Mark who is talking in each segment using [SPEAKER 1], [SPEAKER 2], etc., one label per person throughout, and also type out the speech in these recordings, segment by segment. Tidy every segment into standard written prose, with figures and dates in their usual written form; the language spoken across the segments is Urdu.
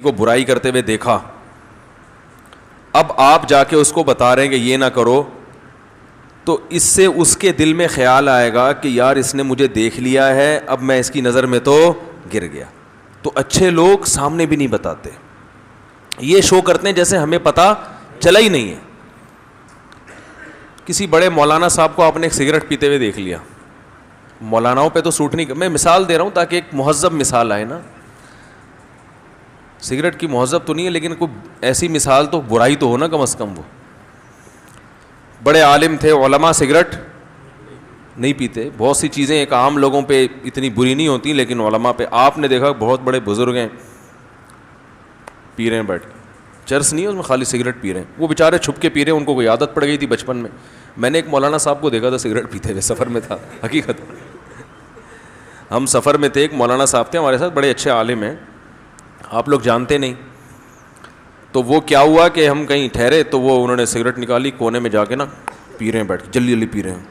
[SPEAKER 1] کو برائی کرتے ہوئے دیکھا, اب آپ جا کے اس کو بتا رہے ہیں کہ یہ نہ کرو, تو اس سے اس کے دل میں خیال آئے گا کہ یار اس نے مجھے دیکھ لیا ہے, اب میں اس کی نظر میں تو گر گیا. تو اچھے لوگ سامنے بھی نہیں بتاتے, یہ شو کرتے ہیں جیسے ہمیں پتہ چلا ہی نہیں ہے. کسی بڑے مولانا صاحب کو آپ نے ایک سگریٹ پیتے ہوئے دیکھ لیا, مولاناؤں پہ تو سوٹ نہیں, میں مثال دے رہا ہوں تاکہ ایک مہذب مثال آئے نا, سگریٹ کی مہذب تو نہیں ہے لیکن کوئی ایسی مثال تو برائی تو ہو نا کم از کم. وہ بڑے عالم تھے, علماء سگریٹ نہیں پیتے, بہت سی چیزیں ایک عام لوگوں پہ اتنی بری نہیں ہوتی لیکن علماء پہ. آپ نے دیکھا بہت بڑے بزرگ ہیں پی رہے ہیں بیٹھ کے, چرس نہیں ہے اس میں, خالی سگریٹ پی رہے ہیں, وہ بیچارے چھپ کے پی رہے ہیں, ان کو کوئی عادت پڑ گئی تھی بچپن میں. میں نے ایک مولانا صاحب کو دیکھا تھا سگریٹ پیتے ہوئے, سفر میں تھا, حقیقت ہم سفر میں تھے, ایک مولانا صاحب تھے ہمارے ساتھ, بڑے اچھے عالم ہیں, آپ لوگ جانتے نہیں. تو وہ کیا ہوا کہ ہم کہیں ٹھہرے تو وہ انہوں نے سگریٹ نکالی, کونے میں جا کے نا پی رہے ہیں بیٹھ کے, جلدی جلدی پی رہے ہیں.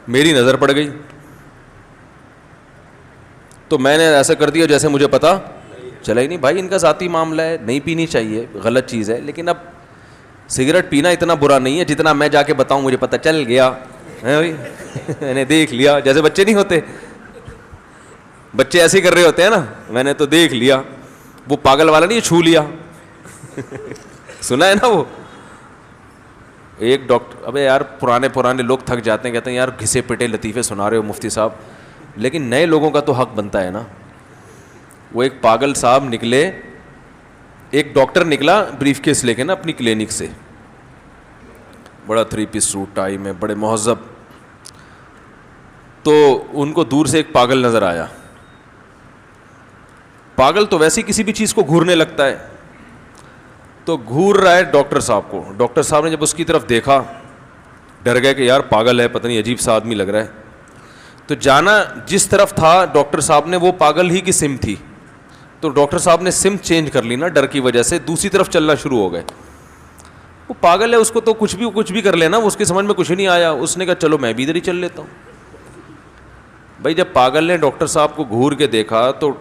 [SPEAKER 1] میری نظر پڑ گئی تو میں نے ایسا کر دیا جیسے مجھے پتا چلا ہی نہیں. بھائی ان کا ذاتی معاملہ ہے, نہیں پینی چاہیے, غلط چیز ہے, لیکن اب سگریٹ پینا اتنا برا نہیں ہے جتنا میں جا کے بتاؤں مجھے پتہ چل گیا بھائی میں نے دیکھ لیا. جیسے بچے نہیں ہوتے, بچے ایسے کر رہے ہوتے ہیں نا, میں نے تو دیکھ لیا. وہ پاگل والا نہیں, چھو لیا سنا ہے نا وہ ایک ڈاکٹر. ابے یار پرانے لوگ تھک جاتے ہیں, کہتے ہیں یار گھسے پٹے لطیفے سنا رہے ہو مفتی صاحب, لیکن نئے لوگوں کا تو حق بنتا ہے نا. وہ ایک پاگل صاحب نکلے, ایک ڈاکٹر نکلا بریف کیس لے کے نا اپنی کلینک سے, بڑا 3 پیس سوٹ ٹائی میں, بڑے مہذب. تو ان کو دور سے ایک پاگل نظر آیا. پاگل تو ویسے ہی کسی بھی چیز کو گھورنے لگتا ہے, تو گھور رہا ہے ڈاکٹر صاحب کو. ڈاکٹر صاحب نے جب اس کی طرف دیکھا ڈر گئے کہ یار پاگل ہے, پتہ نہیں عجیب سا آدمی لگ رہا ہے. تو جانا جس طرف تھا ڈاکٹر صاحب نے, وہ پاگل ہی کی سمت تھی. تو ڈاکٹر صاحب نے سمت چینج کر لی نا ڈر کی وجہ سے, دوسری طرف چلنا شروع ہو گئے. وہ پاگل ہے, اس کو تو کچھ بھی کر لینا, اس کی سمجھ میں کچھ نہیں آیا. اس نے کہا چلو میں بھی ادھر ہی چل لیتا ہوں. بھائی جب پاگل نے ڈاکٹر صاحب کو گھور کے دیکھا تو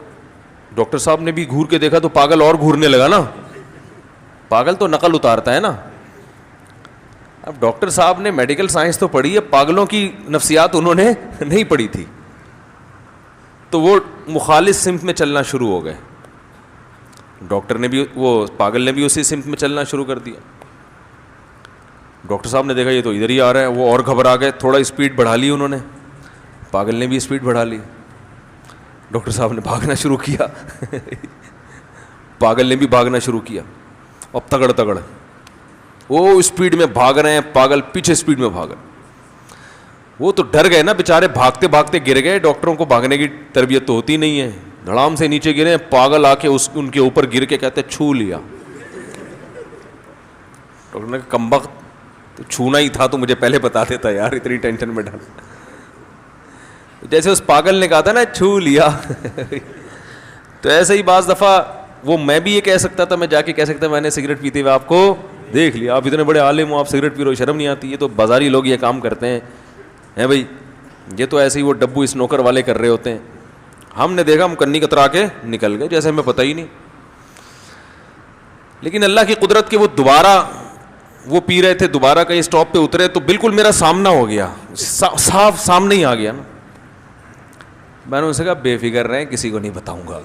[SPEAKER 1] ڈاکٹر صاحب نے بھی گھور کے دیکھا, تو پاگل اور گھورنے لگا نا. پاگل تو نقل اتارتا ہے نا. اب ڈاکٹر صاحب نے میڈیکل سائنس تو پڑھی ہے, پاگلوں کی نفسیات انہوں نے نہیں پڑھی تھی. تو وہ مخالف سمت میں چلنا شروع ہو گئے. ڈاکٹر نے بھی, وہ پاگل نے بھی اسی سمت میں چلنا شروع کر دیا. ڈاکٹر صاحب نے دیکھا یہ تو ادھر ہی آ رہا ہے, وہ اور گھبرا گئے, تھوڑا اسپیڈ بڑھا لی انہوں نے, پاگل نے بھی اسپیڈ بڑھا لی. ڈاکٹر صاحب نے بھاگنا شروع کیا پاگل نے بھی بھاگنا شروع کیا. اب تگڑ وہ اسپیڈ میں بھاگ رہے ہیں, پاگل پیچھے اسپیڈ میں بھاگ رہے. وہ تو ڈر گئے نا بیچارے, بھاگتے بھاگتے گر گئے. ڈاکٹروں کو بھاگنے کی تربیت تو ہوتی نہیں ہے, دھڑام سے نیچے گرے. پاگل آ کے ان کے اوپر گر کے کہتے چھو لیا. ڈاکٹر نے کہا کمبخت, تو چھونا ہی تھا تو مجھے پہلے بتا دیتا یار, اتنی ٹینشن میں ڈال. جیسے اس پاگل نے کہا تھا نا چھو لیا تو ایسے ہی بعض دفعہ وہ میں بھی یہ کہہ سکتا تھا, میں جا کے کہہ سکتا میں نے سگریٹ پیتے ہوئے آپ کو دیکھ لیا, آپ اتنے بڑے عالم ہو, آپ سگریٹ پی رہے ہو, شرم نہیں آتی؟ یہ تو بازاری لوگ یہ کام کرتے ہیں بھائی, یہ تو ایسے ہی وہ ڈبو اس نوکر والے کر رہے ہوتے ہیں. ہم نے دیکھا, ہم کنی کترا کے نکل گئے جیسے ہمیں پتہ ہی نہیں. لیکن اللہ کی قدرت کے وہ دوبارہ وہ پی رہے تھے, دوبارہ کہیں اسٹاپ پہ اترے تو بالکل میرا سامنا ہو گیا, صاف سامنے ہی آ گیا نا. میں نے ان سے کہا بے فکر رہیں, کسی کو نہیں بتاؤں گا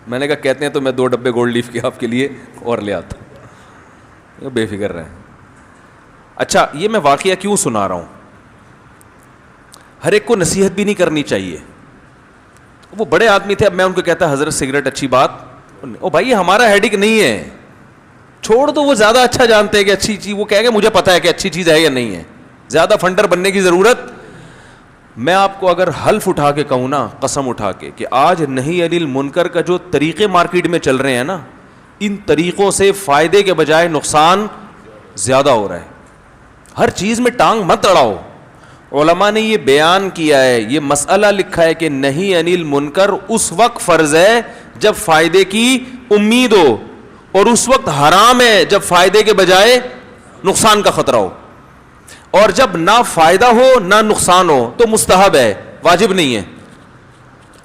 [SPEAKER 1] میں نے کہا کہتے ہیں تو میں 2 ڈبے گولڈ لیف کے آپ کے لیے اور لے آتا ہوں, بے فکر رہیں. اچھا یہ میں واقعہ کیوں سنا رہا ہوں؟ ہر ایک کو نصیحت بھی نہیں کرنی چاہیے. وہ بڑے آدمی تھے, اب میں ان کو کہتا حضرت سگریٹ اچھی بات, او بھائی یہ ہمارا ہیڈک نہیں ہے, چھوڑ دو, وہ زیادہ اچھا جانتے ہیں کہ اچھی چیز, وہ کہیں گے مجھے پتا ہے کہ اچھی چیز ہے یا نہیں ہے, زیادہ فنڈر بننے کی ضرورت. میں آپ کو اگر حلف اٹھا کے کہوں نا, قسم اٹھا کے, کہ آج نہیں انل منکر کا جو طریقے مارکیٹ میں چل رہے ہیں نا, ان طریقوں سے فائدے کے بجائے نقصان زیادہ ہو رہا ہے. ہر چیز میں ٹانگ مت اڑاؤ. علماء نے یہ بیان کیا ہے, یہ مسئلہ لکھا ہے کہ نہیں انل منکر اس وقت فرض ہے جب فائدے کی امید ہو, اور اس وقت حرام ہے جب فائدے کے بجائے نقصان کا خطرہ ہو. اور جب نہ فائدہ ہو نہ نقصان ہو تو مستحب ہے, واجب نہیں ہے.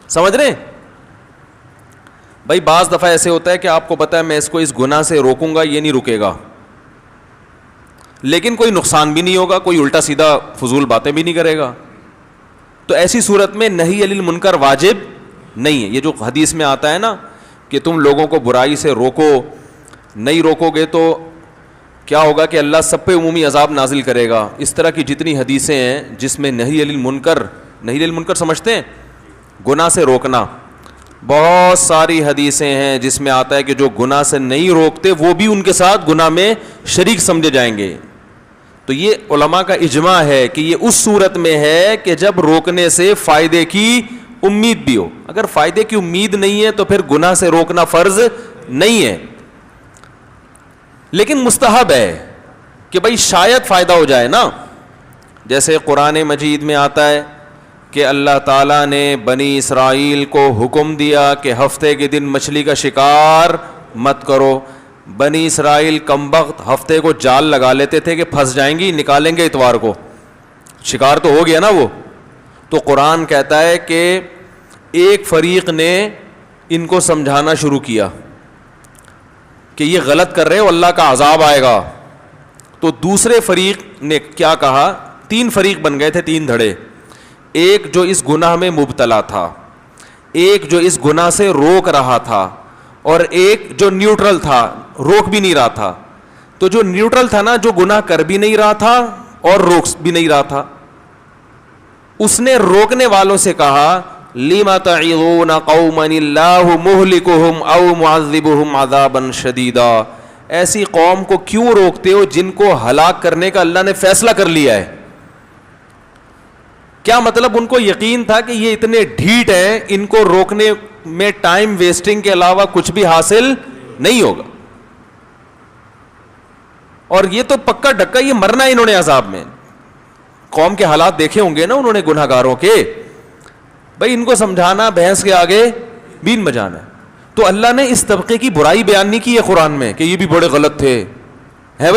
[SPEAKER 1] سمجھ رہے؟ بھائی بعض دفعہ ایسے ہوتا ہے کہ آپ کو پتہ ہے میں اس کو اس گناہ سے روکوں گا یہ نہیں رکے گا, لیکن کوئی نقصان بھی نہیں ہوگا, کوئی الٹا سیدھا فضول باتیں بھی نہیں کرے گا, تو ایسی صورت میں نہی عن المنکر واجب نہیں ہے. یہ جو حدیث میں آتا ہے نا کہ تم لوگوں کو برائی سے روکو, نہیں روکو گے تو کیا ہوگا کہ اللہ سب پہ عمومی عذاب نازل کرے گا. اس طرح کی جتنی حدیثیں ہیں جس میں نہی عن المنکر سمجھتے ہیں گناہ سے روکنا, بہت ساری حدیثیں ہیں جس میں آتا ہے کہ جو گناہ سے نہیں روکتے وہ بھی ان کے ساتھ گناہ میں شریک سمجھے جائیں گے. تو یہ علماء کا اجماع ہے کہ یہ اس صورت میں ہے کہ جب روکنے سے فائدے کی امید بھی ہو. اگر فائدے کی امید نہیں ہے تو پھر گناہ سے روکنا فرض نہیں ہے, لیکن مستحب ہے کہ بھائی شاید فائدہ ہو جائے نا. جیسے قرآن مجید میں آتا ہے کہ اللہ تعالیٰ نے بنی اسرائیل کو حکم دیا کہ ہفتے کے دن مچھلی کا شکار مت کرو. بنی اسرائیل کمبخت ہفتے کو جال لگا لیتے تھے کہ پھنس جائیں گی, نکالیں گے اتوار کو, شکار تو ہو گیا نا وہ. تو قرآن کہتا ہے کہ ایک فریق نے ان کو سمجھانا شروع کیا کہ یہ غلط کر رہے ہو, اللہ کا عذاب آئے گا. تو دوسرے فریق نے کیا کہا, 3 فریق بن گئے تھے, 3 دھڑے. ایک جو اس گناہ میں مبتلا تھا, ایک جو اس گناہ سے روک رہا تھا, اور ایک جو نیوٹرل تھا, روک بھی نہیں رہا تھا. تو جو نیوٹرل تھا نا, جو گناہ کر بھی نہیں رہا تھا اور روک بھی نہیں رہا تھا, اس نے روکنے والوں سے کہا لِمَ تَعِظُونَ قَوْمًا اللَّهُ مُهْلِكُهُمْ أَوْ مُعَذِّبُهُمْ عَذَابًا شَدِيدًا. ایسی قوم کو کیوں روکتے ہو جن کو ہلاک کرنے کا اللہ نے فیصلہ کر لیا ہے. کیا مطلب, ان کو یقین تھا کہ یہ اتنے ڈھیٹ ہیں, ان کو روکنے میں ٹائم ویسٹنگ کے علاوہ کچھ بھی حاصل نہیں ہوگا, اور یہ تو پکا ڈکا یہ مرنا ہے انہوں نے عذاب میں. قوم کے حالات دیکھے ہوں گے نا انہوں نے گناہ گاروں کے, بھائی ان کو سمجھانا بھینس کے آگے بین بجانا. تو اللہ نے اس طبقے کی برائی بیان نہیں کی ہے قرآن میں کہ یہ بھی بڑے غلط تھے, ہے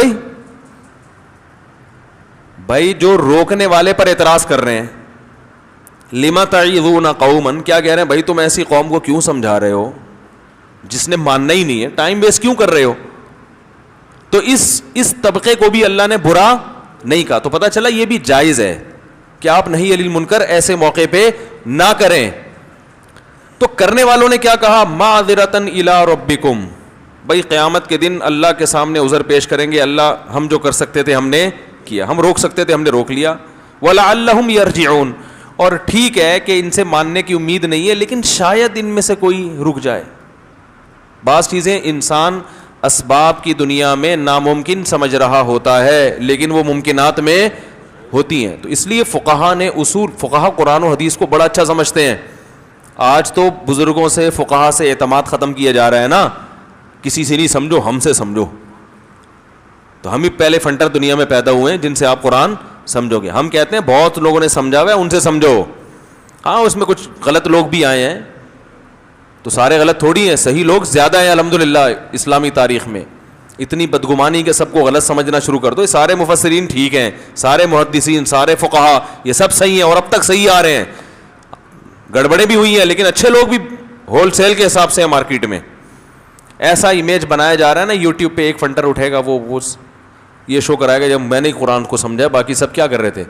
[SPEAKER 1] بھائی جو روکنے والے پر اعتراض کر رہے ہیں, لِمَ تَعِظُونَ قَوْمًا, کیا کہہ رہے ہیں بھائی تم ایسی قوم کو کیوں سمجھا رہے ہو جس نے ماننا ہی نہیں ہے, ٹائم ویسٹ کیوں کر رہے ہو. تو اس طبقے کو بھی اللہ نے برا نہیں کہا. تو پتہ چلا یہ بھی جائز ہے کہ آپ نہی عن المنکر ایسے موقع پہ نہ کریں. تو کرنے والوں نے کیا کہا, مَعْذِرَةً إِلَىٰ رَبِّكُمْ, بھائی قیامت کے دن اللہ کے سامنے عذر پیش کریں گے, اللہ ہم جو کر سکتے تھے ہم نے کیا, ہم روک سکتے تھے ہم نے روک لیا. وَلَعَلَّهُمْ يَرْجِعُونَ, اور ٹھیک ہے کہ ان سے ماننے کی امید نہیں ہے لیکن شاید ان میں سے کوئی رک جائے. بعض چیزیں انسان اسباب کی دنیا میں ناممکن سمجھ رہا ہوتا ہے لیکن وہ ممکنات میں ہوتی ہیں. تو اس لیے فقہا قرآن و حدیث کو بڑا اچھا سمجھتے ہیں. آج تو بزرگوں سے فقہا سے اعتماد ختم کیا جا رہا ہے نا, کسی سے نہیں سمجھو ہم سے سمجھو. تو ہم ہی پہلے فنٹر دنیا میں پیدا ہوئے ہیں جن سے آپ قرآن سمجھو گے. ہم کہتے ہیں بہت لوگوں نے سمجھا ہوا ہے ان سے سمجھو. ہاں اس میں کچھ غلط لوگ بھی آئے ہیں, تو سارے غلط تھوڑی ہیں, صحیح لوگ زیادہ ہیں الحمدللہ. اسلامی تاریخ میں اتنی بدگمانی کہ سب کو غلط سمجھنا شروع کر دو. سارے مفسرین ٹھیک ہیں, سارے محدثین, سارے فقہا, یہ سب صحیح ہیں اور اب تک صحیح آ رہے ہیں. گڑبڑیں بھی ہوئی ہیں لیکن اچھے لوگ بھی ہول سیل کے حساب سے ہیں مارکیٹ میں. ایسا امیج بنایا جا رہا ہے نا, یوٹیوب پہ ایک فنٹر اٹھے گا وہ یہ شو کرائے گا جب میں نے قرآن کو سمجھا, باقی سب کیا کر رہے تھے.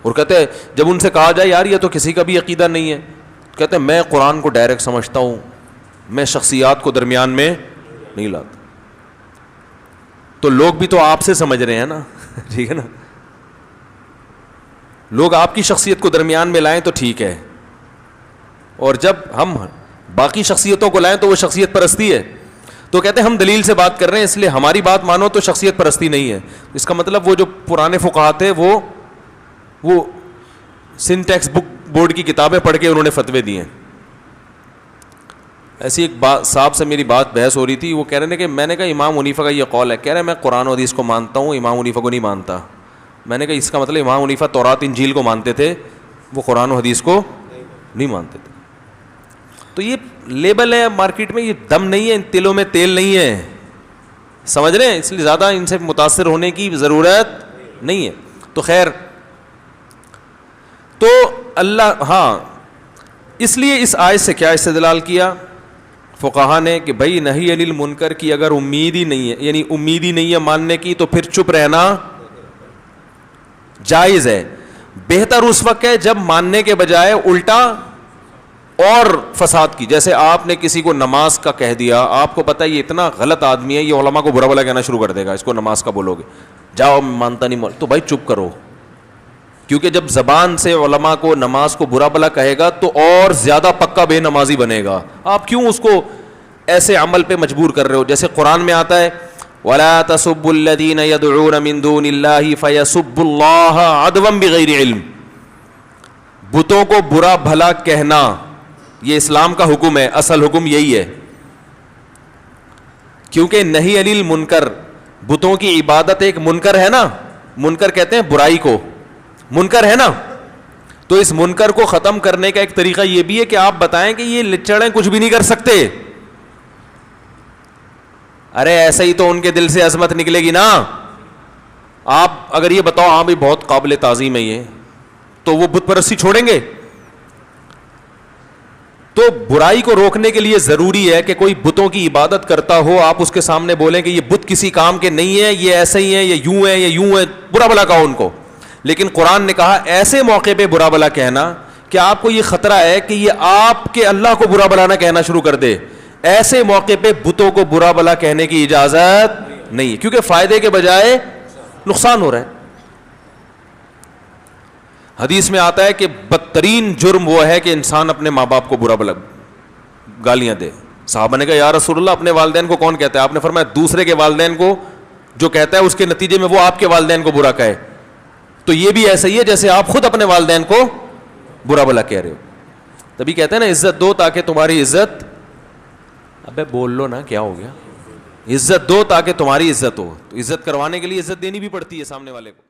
[SPEAKER 1] اور کہتے ہیں جب ان سے کہا جائے یار یہ تو کسی کا بھی عقیدہ نہیں ہے, کہتے ہیں میں قرآن کو ڈائریکٹ سمجھتا ہوں, میں شخصیات کو درمیان میں نہیں لاتا. تو لوگ بھی تو آپ سے سمجھ رہے ہیں نا, ٹھیک ہے نا, لوگ آپ کی شخصیت کو درمیان میں لائیں تو ٹھیک ہے, اور جب ہم باقی شخصیتوں کو لائیں تو وہ شخصیت پرستی ہے. تو کہتے ہیں ہم دلیل سے بات کر رہے ہیں اس لیے ہماری بات مانو تو شخصیت پرستی نہیں ہے. اس کا مطلب وہ جو پرانے فقہا تھے وہ سنٹیکس بک بورڈ کی کتابیں پڑھ کے انہوں نے فتوے دیے. ایسی ایک صاحب سے میری بات بحث ہو رہی تھی, وہ کہہ رہے ہیں کہ میں نے کہا امام حنیفہ کا یہ قول ہے, کہہ رہے ہیں میں قرآن و حدیث کو مانتا ہوں, امام حنیفہ کو نہیں مانتا. میں نے کہا اس کا مطلب امام حنیفہ تورات انجیل کو مانتے تھے, وہ قرآن و حدیث کو نہیں مانتے تھے. تو یہ لیبل ہے مارکیٹ میں, یہ دم نہیں ہے, ان تلوں میں تیل نہیں ہے, سمجھ رہے ہیں, اس لیے زیادہ ان سے متاثر ہونے کی ضرورت نہیں ہے. تو خیر, تو اللہ, ہاں اس لیے اس آیت سے کیا استدلال کیا, فقہا نے کہ بھائی نہی عن المنکر کی اگر امید ہی نہیں ہے، یعنی امید ہی نہیں ہے ماننے کی، تو پھر چپ رہنا جائز ہے. بہتر اس وقت ہے جب ماننے کے بجائے الٹا اور فساد کی. جیسے آپ نے کسی کو نماز کا کہہ دیا، آپ کو پتہ ہے یہ اتنا غلط آدمی ہے، یہ علماء کو برا بھلا کہنا شروع کر دے گا، اس کو نماز کا بولو گے، جاؤ مانتا نہیں، تو بھائی چپ کرو. کیونکہ جب زبان سے علماء کو نماز کو برا بھلا کہے گا تو اور زیادہ پکا بے نمازی بنے گا. آپ کیوں اس کو ایسے عمل پہ مجبور کر رہے ہو؟ جیسے قرآن میں آتا ہے وَلَا تَسُبُّوا الَّذِينَ يَدْعُونَ مِن دُونِ اللَّهِ فَيَسُبُّوا اللَّهَ عَدْوًا بِغَيْرِ عِلْمٍ. بتوں کو برا بھلا کہنا یہ اسلام کا حکم ہے، اصل حکم یہی ہے. کیونکہ نہی عن المنکر، بتوں کی عبادت ایک منکر ہے نا، منکر کہتے ہیں برائی کو، منکر ہے نا. تو اس منکر کو ختم کرنے کا ایک طریقہ یہ بھی ہے کہ آپ بتائیں کہ یہ لچڑیں کچھ بھی نہیں کر سکتے. ارے ایسے ہی تو ان کے دل سے عظمت نکلے گی نا. آپ اگر یہ بتاؤ ہاں بھی بہت قابل تعظیم ہے یہ، تو وہ بت پرستی چھوڑیں گے؟ تو برائی کو روکنے کے لیے ضروری ہے کہ کوئی بتوں کی عبادت کرتا ہو، آپ اس کے سامنے بولیں کہ یہ بت کسی کام کے نہیں ہے، یہ ایسے ہی ہیں، یہ یوں ہے، یہ یوں ہے، برا بھلا کہو ان کو. لیکن قرآن نے کہا ایسے موقع پہ برا بھلا کہنا کہ آپ کو یہ خطرہ ہے کہ یہ آپ کے اللہ کو برا بھلا نہ کہنا شروع کر دے. ایسے موقع پہ بتوں کو برا بھلا کہنے کی اجازت نہیں ہے، کیونکہ فائدے کے بجائے نقصان ہو رہا ہے. حدیث میں آتا ہے کہ بدترین جرم وہ ہے کہ انسان اپنے ماں باپ کو برا بھلا گالیاں دے. صحابہ نے کہا یا رسول اللہ اپنے والدین کو کون کہتا ہے؟ آپ نے فرمایا دوسرے کے والدین کو جو کہتا ہے اس کے نتیجے میں وہ آپ کے والدین کو برا کہے. تو یہ بھی ایسا ہی ہے جیسے آپ خود اپنے والدین کو برا بھلا کہہ رہے ہو. تبھی کہتے ہیں نا عزت دو تاکہ تمہاری عزت، ابے بول لو نا کیا ہو گیا، عزت دو تاکہ تمہاری عزت ہو. تو عزت کروانے کے لیے عزت دینی بھی پڑتی ہے سامنے والے کو.